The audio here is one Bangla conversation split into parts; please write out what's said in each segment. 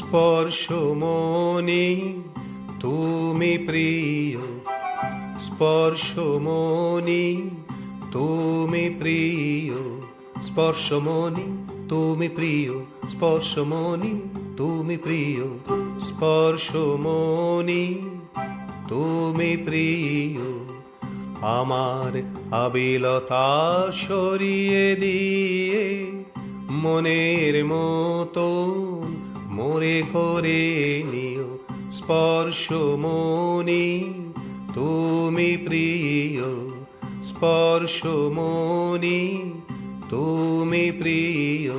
স্পর্শমণি তুমি প্রিয়, স্পর্শমণি তুমি প্রিয়, স্পর্শমণি তুমি প্রিয়, স্পর্শমণি তুমি প্রিয়, স্পর্শমণি তুমি প্রিয়। আমার আবিলতা সরিয়ে দিয়ে মনের মতো মোরে করে নিও, স্পর্শমণি তুমি প্রিয়, স্পর্শমণি তুমি প্রিয়।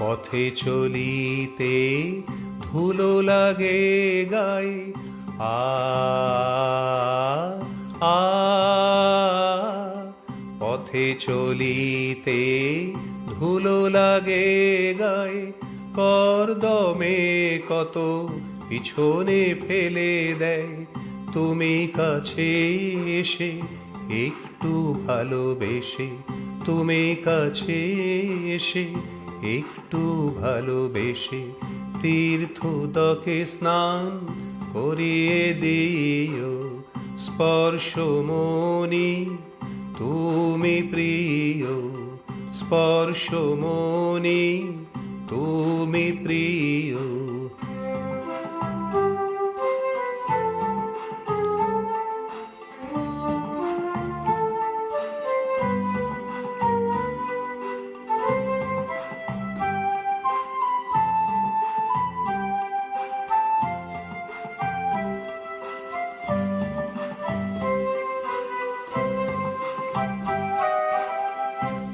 পথে চলিতে ধুলো লাগে গায়ে, আ আ পথে চলিতে ধুলো লাগে গায়ে, করদমে কত পিছনে ফেলে দেয়। তুমি কাছে এসে একটু ভালোবেসে, তুমি কাছে এসে একটু ভালোবেসে তীর্থোদকে স্নান করিয়ে দিও, স্পর্শমণি তুমি প্রিয়, স্পর্শমণি তুমি প্রিয়।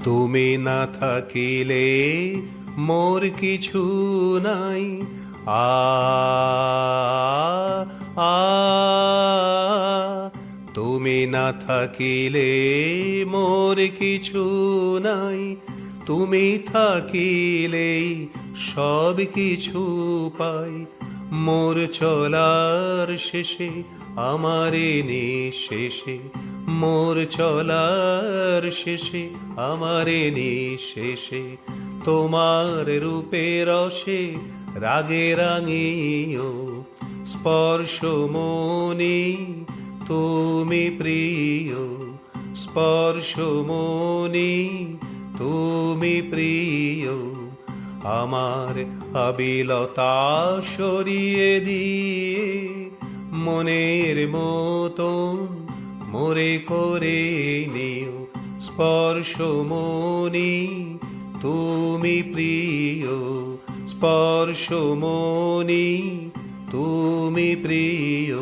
তুমি না থাকিলে মোর কিছু নাই, আ আ তুমি না থাকিলে মোর কিছু নাই, তুমি থাকিলেই সব কিছু পাই। মোর চলার শেষে আমারে নিঃশেষে, মোর চলার শেষে আমারে নিঃশেষে তোমার রূপে রসে রাগে রাঙিও, স্পর্শমণি তুমি প্রিয়, স্পর্শমণি তুমি প্রিয়। আমার আবিলতা সরিয়ে দিয়ে মনের মতন মোরে করে নিও, স্পর্শমণি তুমি প্রিয়, স্পর্শমণি তুমি প্রিয়।